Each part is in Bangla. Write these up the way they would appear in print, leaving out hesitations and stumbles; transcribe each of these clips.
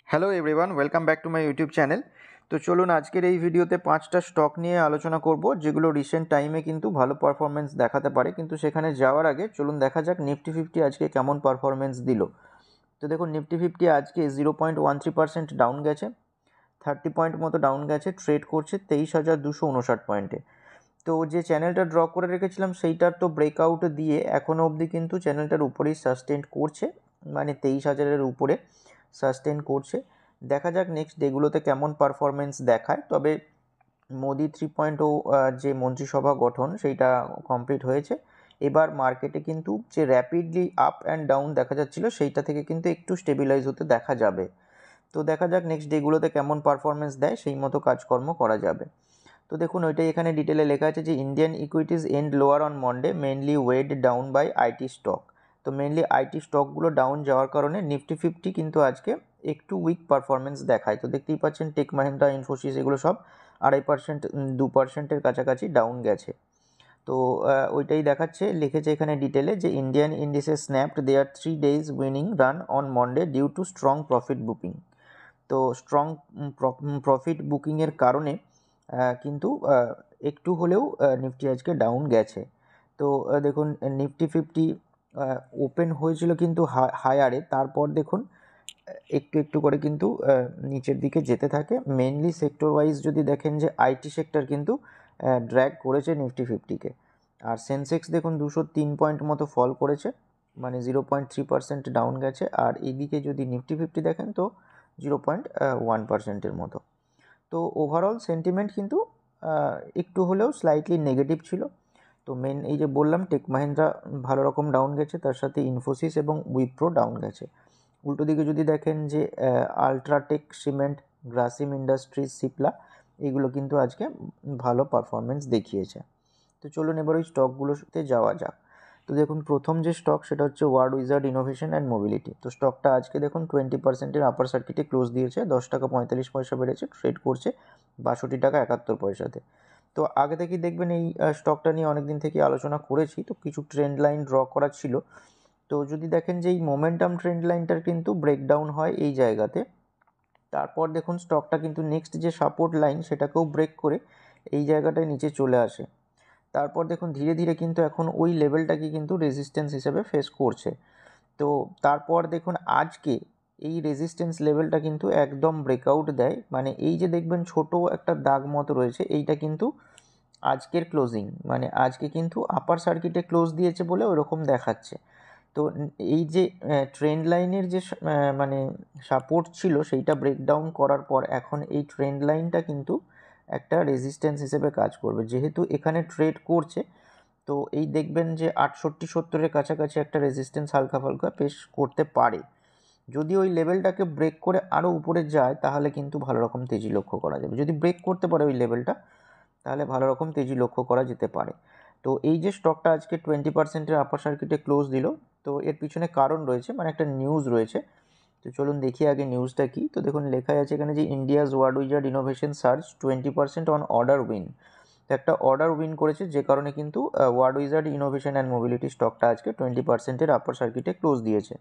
Hello everyone, welcome back to my YouTube channel. তো চলুন আজকের এই ভিডিওতে 5টা স্টক নিয়ে আলোচনা করব যেগুলো রিসেন্ট টাইমে কিন্তু ভালো পারফরমেন্স দেখাতে পারে। কিন্তু সেখানে যাওয়ার আগে চলুন দেখা যাক নিফটি ফিফটি আজকে কেমন পারফরমেন্স দিল। তো দেখুন নিফটি ফিফটি আজকে 0.13% ডাউন গেছে, 30 পয়েন্ট মতো ডাউন গেছে, ট্রেড করছে 23,259 পয়েন্টে। তো যে চ্যানেলটা ড্র করে রেখেছিলাম সেইটার তো ব্রেকআউট দিয়ে এখনও অবধি কিন্তু চ্যানেলটার উপরেই সাস্টেন করছে, মানে 23,000-এর উপরে সাস্টেন করছে। দেখা যাক নেক্সট ডেগুলোতে কেমন পারফরমেন্স দেখায়। তবে মোদি 3.0 যে মন্ত্রিসভা গঠন সেইটা কমপ্লিট হয়েছে। এবার মার্কেটে কিন্তু যে র্যাপিডলি আপ অ্যান্ড ডাউন দেখা যাচ্ছিল সেইটা থেকে কিন্তু একটু স্টেবিলাইজ হতে দেখা যাবে। তো দেখা যাক নেক্সট ডেগুলোতে কেমন পারফরমেন্স দেয়, সেই মতো কাজকর্ম করা যাবে। তো দেখুন ওইটাই এখানে ডিটেলে লেখা আছে যে Indian equities end lower on Monday mainly weighed down by IT stock. তো মেনলি আইটি স্টকগুলো ডাউন যাওয়ার কারণে নিফটি ফিফটি কিন্তু আজকে একটু উইক পারফরমেন্স দেখায়। তো দেখতেই পাচ্ছেন টেক মাহিন্দ্রা, ইনফোসিস এগুলো সব 2.5%, 2%-এর কাছাকাছি ডাউন গেছে। তো ওইটাই দেখাচ্ছে, লিখেছে এখানে ডিটেলে যে Indian indices snapped their 3 days winning run on Monday due to strong profit booking. তো স্ট্রং প্রফিট বুকিংয়ের কারণে কিন্তু একটু হলেও নিফটি আজকে ডাউন গেছে। তো দেখুন নিফটি ফিফটি ওপেন হয়েছিল কিন্তু হায়ারে, তারপর দেখুন একটু একটু করে কিন্তু নিচের দিকে যেতে থাকে। মেনলি সেক্টর ওয়াইজ যদি দেখেন যে আইটি সেক্টর কিন্তু ড্র্যাগ করেছে নিফটি ফিফটিকে। আর সেন্সেক্স দেখুন 203 পয়েন্ট মতো ফল করেছে, মানে 0.3% ডাউন গেছে। আর এইদিকে যদি নিফটি ফিফটি দেখেন তো 0.1%-এর মতো। তো ওভারঅল সেন্টিমেন্ট কিন্তু একটু হলেও স্লাইটলি নেগেটিভ ছিল। তো মেন এই যে বললাম টেক মাহিন্দ্রা ভালো রকম ডাউন গেছে, তার সাথে ইনফোসিস এবং উইপ্রো ডাউন গেছে। উল্টো দিকে যদি দেখেন যে UltraTech cement, Grasim industries, Cipla এগুলো কিন্তু আজকে ভালো পারফরমেন্স দেখিয়েছে। তো চলুন এবার ওই স্টকগুলোতে যাওয়া যাক। তো দেখুন প্রথম যে স্টক সেটা হচ্ছে ওয়ার্ড উইজার্ড ইনোভেশন অ্যান্ড মোবিলিটি। তো স্টকটা আজকে দেখুন 20%-এর আপার সার্কিটে ক্লোজ দিয়েছে, 10 টাকা 45 পয়সা বেড়েছে, ট্রেড করছে 62 টাকা 71 পয়সাতে। তো আগে থেকেই দেখবেন এই স্টকটা নিয়ে অনেক দিন থেকে আলোচনা করেছি, তো কিছু ট্রেন্ড লাইন ড্র করা ছিল। তো যদি দেখেন যে এই মোমেন্টাম ট্রেন্ড লাইনটার কিন্তু ব্রেকডাউন হয় এই জায়গাতে, তারপর দেখুন স্টকটা কিন্তু নেক্সট যে সাপোর্ট লাইন সেটাকেও ব্রেক করে এই জায়গাটায় নিচে চলে আসে। তারপর দেখুন ধীরে ধীরে কিন্তু এখন ওই লেভেলটাকে কিন্তু রেজিস্ট্যান্স হিসেবে ফেস করছে। তো তারপর দেখুন আজকে এই রেজিস্ট্যান্স লেভেলটা কিন্তু একদম ব্রেকআউট দেয়, মানে এই যে দেখবেন ছোট একটা দাগ মতো রয়েছে, এইটা কিন্তু আজকের ক্লোজিং, মানে আজকে কিন্তু আপার সার্কিটে ক্লোজ দিয়েছে বলে ওরকম দেখাচ্ছে। তো এই যে ট্রেন্ড লাইনের যে মানে সাপোর্ট ছিল সেইটা ব্রেকডাউন করার পর এখন এই ট্রেন্ড লাইনটা কিন্তু একটা রেজিস্ট্যান্স হিসেবে কাজ করবে। যেহেতু এখানে ট্রেড করছে, তো এই দেখবেন যে 68-70-এর কাছাকাছি একটা রেজিস্ট্যান্স হালকা ফালকা পেশ করতে পারে। যদি ওই লেভেলটাকে ব্রেক করে আরও উপরে যায় তাহলে কিন্তু ভালো রকম তেজি লক্ষ্য করা যাবে। যদি ব্রেক করতে পারে ওই লেভেলটা তাহলে ভালো রকম তেজি লক্ষ্য করা যেতে পারে। তো এই যে স্টকটা আজকে 20%-এর আপার সার্কিটে ক্লোজ দিল, তো এর পিছনে কারণ রয়েছে, মানে একটা নিউজ রয়েছে। তো চলুন দেখি আগে নিউজটা কি। তো দেখুন লেখাই আছে এখানে যে India's Wardwizard Innovation surge 20% on order win. তো একটা অর্ডার উইন করেছে, যে কারণে কিন্তু ওয়ার্ড উইজার্ড ইনোভেশন অ্যান্ড মোবিলিটি স্টকটা আজকে 20%-এর আপার সার্কিটে ক্লোজ দিয়েছে।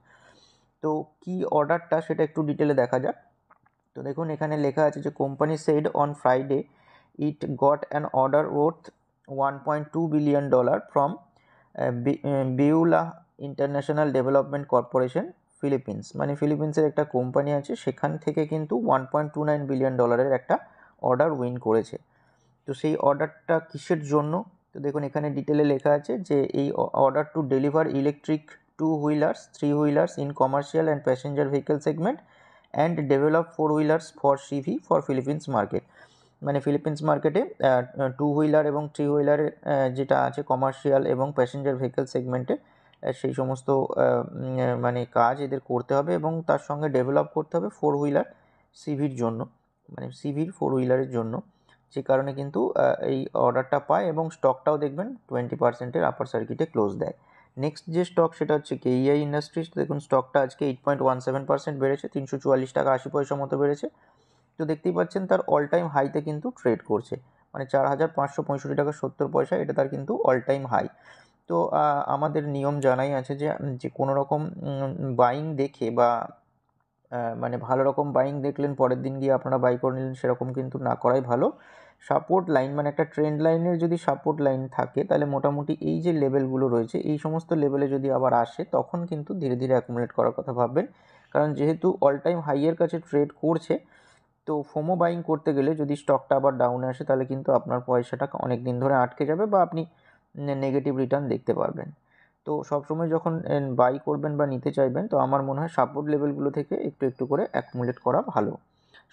তো কি অর্ডারটা সেটা একটু ডিটেলে দেখা যাক। তো দেখুন এখানে লেখা আছে যে company said on Friday it got an order worth $1.2 billion from Beula international development corporation Philippines. মানে ফিলিপিন্সের একটা কোম্পানি আছে, সেখান থেকে কিন্তু $1.29 billion একটা অর্ডার উইন করেছে। তো সেই অর্ডারটা কিসের জন্য, তো দেখুন এখানে ডিটেলে লেখা আছে যে এই order to deliver electric 2 wheelers 3 wheelers in commercial and passenger vehicle segment and develop 4 wheelers for CV for Philippines market. মানে ফিলিপিন্স মার্কেটে 2 হুইলার এবং 3 হুইলারের যেটা আছে কমার্শিয়াল এবং প্যাসেঞ্জার ভেহিকেল সেগমেন্টে সেই সমস্ত মানে কাজ এদের করতে হবে, এবং তার সঙ্গে ডেভেলপ করতে হবে 4 হুইলার সিভির জন্য, মানে সিভির 4 হুইলারের জন্য। যে কারণে কিন্তু এই অর্ডারটা পায় এবং স্টকটাও দেখবেন 20%-এর আপার সার্কিটে ক্লোজ দেয়। নেক্সট যে স্টক সেটা হচ্ছে কেইআই ইন্ডাস্ট্রিজ। দেখুন স্টকটা আজকে 8.17% বেড়েছে, 344 টাকা 80 পয়সা মতো বেড়েছে। তো দেখতেই পাচ্ছেন তার অল টাইম হাইতে কিন্তু ট্রেড করছে, মানে 4,565 টাকা 70 পয়সা, এটা তার কিন্তু অল টাইম হাই। তো আমাদের নিয়ম জানাই আছে যে যে কোনো রকম বাইং দেখে বা মানে ভালো রকম বাইং দেখলেন, পরের দিন গিয়ে আপনারা বাই করে নিলেন, সেরকম কিন্তু না করাই ভালো। সাপোর্ট লাইন মানে একটা ট্রেন্ড লাইনের যদি সাপোর্ট লাইন থাকে, তাহলে মোটামুটি এই যে লেভেলগুলো রয়েছে এই সমস্ত লেভেলে যদি আবার আসে, তখন কিন্তু ধীরে ধীরে অ্যাকুমুলেট করার কথা ভাববেন। কারণ যেহেতু অল টাইম হাইয়ের কাছে ট্রেড করছে, তো ফোমো বাইং করতে গেলে যদি স্টকটা আবার ডাউনে আসে, তাহলে কিন্তু আপনার পয়সাটা অনেক দিন ধরে আটকে যাবে বা আপনি নেগেটিভ রিটার্ন দেখতে পারবেন। তো সবসময় যখন বাই করবেন বা নিতে চাইবেন, তো আমার মনে হয় সাপোর্ট লেভেলগুলো থেকে একটু একটু করে অ্যাকুমুলেট করা ভালো।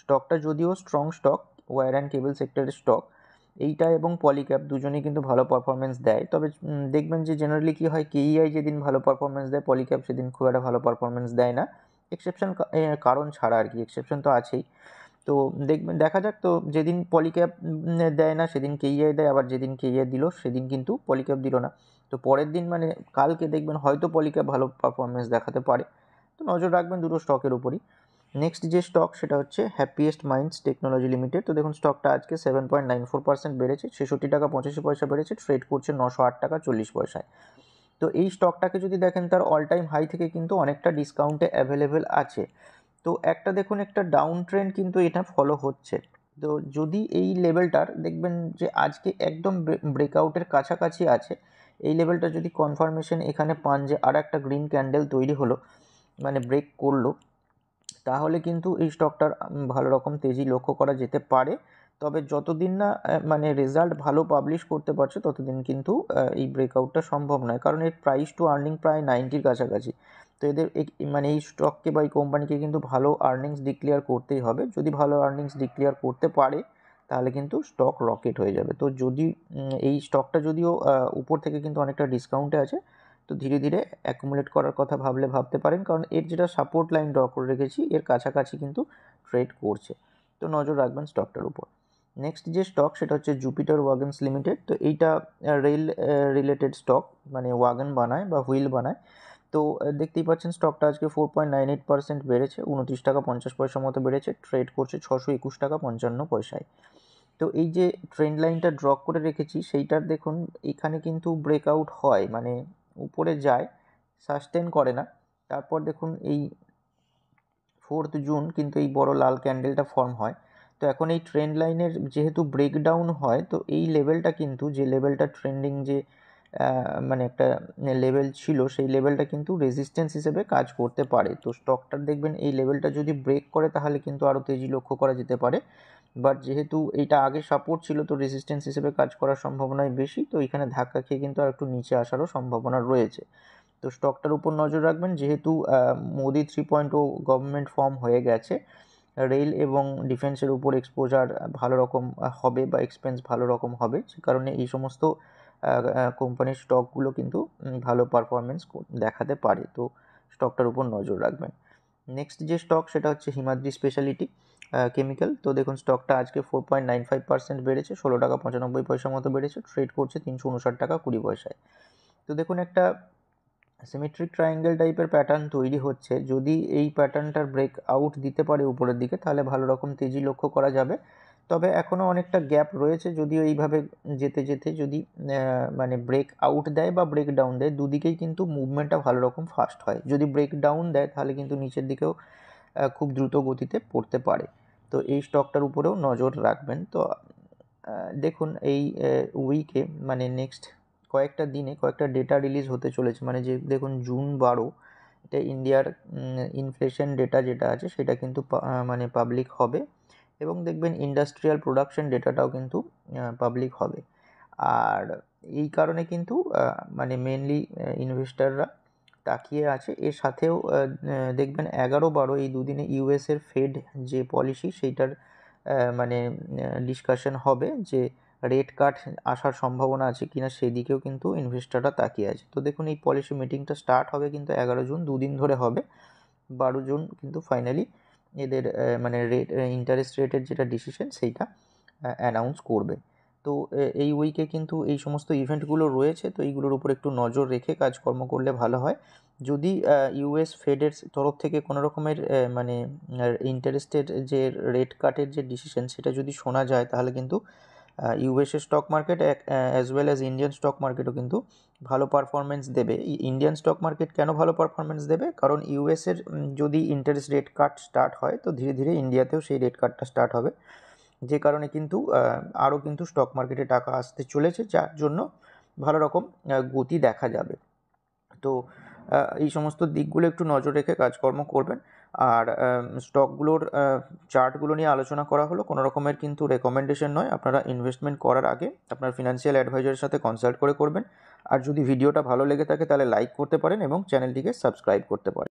স্টকটা যদিও স্ট্রং স্টক, ওয়্যার অ্যান্ড কেবল সেক্টরের স্টক, এইটা এবং পলিক্যাপ দুজনেই কিন্তু ভালো পারফরমেন্স দেয়। তবে দেখবেন যে জেনারেলি কী হয়, কেইআই যেদিন ভালো পারফরমেন্স দেয়, পলিক্যাপ সেদিন খুব একটা ভালো পারফরমেন্স দেয় না, এক্সেপশন কারণ ছাড়া আর কি, এক্সেপশন তো আছেই। তো দেখা যাক, তো যেদিন পলিক্যাপ দেয় না সেদিন কেইআই দেয়, আবার যেদিন কেইআই দিল সেদিন কিন্তু পলিক্যাপ দিল না। তো পরের দিন মানে কালকে দেখবেন হয়তো পলিক্যাপ ভালো পারফরমেন্স দেখাতে পারে। তো নজর রাখবেন দুটো স্টকের উপরই। নেক্সট যে স্টক সেটা হচ্ছে হ্যাপিয়েস্ট মাইন্ডস টেকনোলজি লিমিটেড। তো দেখুন স্টকটা আজকে 7.94% বেড়েছে, 66 টাকা 85 পয়সা বেড়েছে, ট্রেড করছে 908 টাকা 40 পয়সায়। তো এই স্টকটাকে যদি দেখেন, তার অল টাইম হাই থেকে কিন্তু অনেকটা ডিসকাউন্টে অ্যাভেলেবেল আছে। তো একটা দেখুন, একটা ডাউন ট্রেন্ড কিন্তু এটা ফলো হচ্ছে। তো যদি এই লেভেলটার দেখবেন যে আজকে একদম ব্রেকআউটের কাছাকাছি আছে, এই লেভেলটা যদি কনফার্মেশন এখানে পান যে আর একটা গ্রিন ক্যান্ডেল তৈরি হলো, মানে ব্রেক করলো, তাহলে কিন্তু এই স্টকটার ভালো রকম তেজি লক্ষ্য করা যেতে পারে। তবে যতদিন না মানে রেজাল্ট ভালো পাবলিশ করতে পারছে, ততদিন কিন্তু এই ব্রেকআউটটা সম্ভব নয়, কারণ এর প্রাইস টু আর্নিং প্রায় 90-র কাছাকাছি। তো এদের মানে এই স্টককে বা এই কোম্পানিকে কিন্তু ভালো আর্নিংস ডিক্লেয়ার করতেই হবে। যদি ভালো আর্নিংস ডিক্লেয়ার করতে পারে, তাহলে কিন্তু স্টক রকেট হয়ে যাবে। তো যদি এই স্টকটা যদিও উপর থেকে কিন্তু অনেকটা ডিসকাউন্টে আছে, তো ধীরে ধীরে অ্যাকুমুলেট করার কথা ভাবতে পারেন, কারণ এর যেটা সাপোর্ট লাইন ড্র করে রেখেছি এর কাছাকাছি কিন্তু ট্রেড করছে। তো নজর রাখবেন স্টকটার উপর। নেক্সট যে স্টক সেটা হচ্ছে জুপিটার ওয়াগনস লিমিটেড। তো এইটা রেল রিলেটেড স্টক, মানে ওয়াগন বানায় বা হুইল বানায়। তো দেখতেই পাচ্ছেন স্টকটা আজকে 4.98% বেড়েছে, 29 টাকা 50 পয়সার মতো বেড়েছে, ট্রেড করছে 621 টাকা 55 পয়সায়। তো এই যে ট্রেন্ড লাইনটা ড্র করে রেখেছি, সেইটার দেখুন এখানে কিন্তু ব্রেকআউট হয়, মানে উপরে যায়, সাস্টেন করে না। তারপর দেখুন এই 4 জুন কিন্তু এই বড় লাল ক্যান্ডেলটা ফর্ম হয়। তো এখন এই ট্রেন্ড লাইনের যেহেতু ব্রেকডাউন হয়, তো এই লেভেলটা কিন্তু, যে লেভেলটা ট্রেন্ডিং যে মানে একটা লেভেল ছিল, সেই লেভেলটা কিন্তু রেজিস্ট্যান্স হিসেবে কাজ করতে পারে। তো স্টকটার দেখবেন এই লেভেলটা যদি ব্রেক করে, তাহলে কিন্তু আরও তেজি লক্ষ্য করা যেতে পারে। বাট যেহেতু এইটা আগে সাপোর্ট ছিল, তো রেজিস্ট্যান্স হিসেবে কাজ করার সম্ভাবনাই বেশি। তো এখানে ধাক্কা খেয়ে কিন্তু আর একটু নিচে আসারও সম্ভাবনা রয়েছে। তো স্টকটার উপর নজর রাখবেন, যেহেতু মোদি 3.0 গভর্নমেন্ট ফর্ম হয়ে গেছে, রেল এবং ডিফেন্সের উপর এক্সপোজার ভালো রকম হবে বা এক্সপেন্স ভালো রকম হবে, সে কারণে এই সমস্ত কোম্পানির স্টকগুলো কিন্তু ভালো পারফরমেন্স দেখাতে পারে। তো স্টকটার উপর নজর রাখবেন। নেক্সট যে স্টক সেটা হচ্ছে হিমাদ্রি স্পেশালিটি কেমিক্যাল। তো দেখুন স্টকটা আজকে 4.95% বেড়েছে, 16 টাকা 95 পয়সার মতো বেড়েছে, ট্রেড করছে 359 টাকা 20 পয়সায়। তো দেখুন একটা সিমেট্রিক ট্রায়াঙ্গেল টাইপের প্যাটার্ন তৈরি হচ্ছে। যদি এই প্যাটার্নটার ব্রেক আউট দিতে পারে উপরের দিকে, তাহলে ভালো রকম তেজি লক্ষ্য করা যাবে। তবে এখনও অনেকটা গ্যাপ রয়েছে, যদিও এইভাবে যেতে যেতে যদি মানে ব্রেক আউট দেয় বা ব্রেক ডাউন দেয়, দুদিকেই কিন্তু মুভমেন্টটা ভালো রকম ফাস্ট হয়। যদি ব্রেক ডাউন দেয়, তাহলে কিন্তু নিচের দিকেও খুব দ্রুত গতিতে পড়তে পারে। তো এই স্টকটার উপরেও নজর রাখবেন। তো দেখুন এই উইকে, মানে নেক্সট কয়েকটা দিনে কয়েকটা ডেটা রিলিজ হতে চলেছে, মানে যে দেখুন জুন 12 এটা ইন্ডিয়ার ইনফ্লেশন ডেটা যেটা আছে সেটা কিন্তু মানে পাবলিক হবে, এবং দেখবেন ইন্ডাস্ট্রিয়াল প্রোডাকশন ডেটাটাও কিন্তু পাবলিক হবে। আর এই কারণে কিন্তু মানে মেনলি ইনভেস্টাররা তাকিয়ে আছে। এর সাথেও দেখবেন 11-12 এই দুদিনে ইউএসের ফেড যে পলিসি, সেইটার মানে ডিসকাশন হবে, যে রেট কাট আসার সম্ভাবনা আছে কিনা, সেদিকেও কিন্তু ইনভেস্টাররা তাকিয়ে আছে। তো দেখুন এই পলিসি মিটিংটা স্টার্ট হবে কিন্তু 11 জুন, দুদিন ধরে হবে। 12 জুন কিন্তু ফাইনালি এদের মানে রেট, ইন্টারেস্ট রেটের যেটা ডিসিশন সেইটা অ্যানাউন্স করবে। তো এই উইকে কিন্তু এই সমস্ত ইভেন্টগুলো রয়েছে, তো এইগুলোর উপর একটু নজর রেখে কাজকর্ম করলে ভালো হয়। যদি ইউএস ফেডের তরফ থেকে কোনো রকমের মানে ইন্টারেস্টের যে রেট কাটের যে ডিসিশন সেটা যদি শোনা যায়, তাহলে কিন্তু USA stock market as well as Indian stock মার্কেটও কিন্তু ভালো পারফরমেন্স দেবে। ইন্ডিয়ান স্টক মার্কেট কেন ভালো পারফরমেন্স দেবে? কারণ ইউএসের যদি ইন্টারেস্ট রেট কাট স্টার্ট হয় তো ধীরে ধীরে ইন্ডিয়াতেও সেই রেট কাটটা স্টার্ট হবে, যে কারণে কিন্তু আরও কিন্তু স্টক মার্কেটে টাকা আসতে চলেছে, যার জন্য ভালো রকম গতি দেখা যাবে। তো এই সমস্ত দিকগুলো একটু নজর রেখে কাজকর্ম করবেন। আর স্টকগুলোর চার্টগুলো নিয়ে আলোচনা করা হলো, কোনো রকমের কিন্তু রেকমেন্ডেশন নয়। আপনারা ইনভেস্টমেন্ট করার আগে আপনার ফিনান্সিয়াল অ্যাডভাইজারের সাথে কনসাল্ট করে করবেন। আর যদি ভিডিওটা ভালো লেগে থাকে তাহলে লাইক করতে পারেন এবং চ্যানেলটিকে সাবস্ক্রাইব করতে পারেন।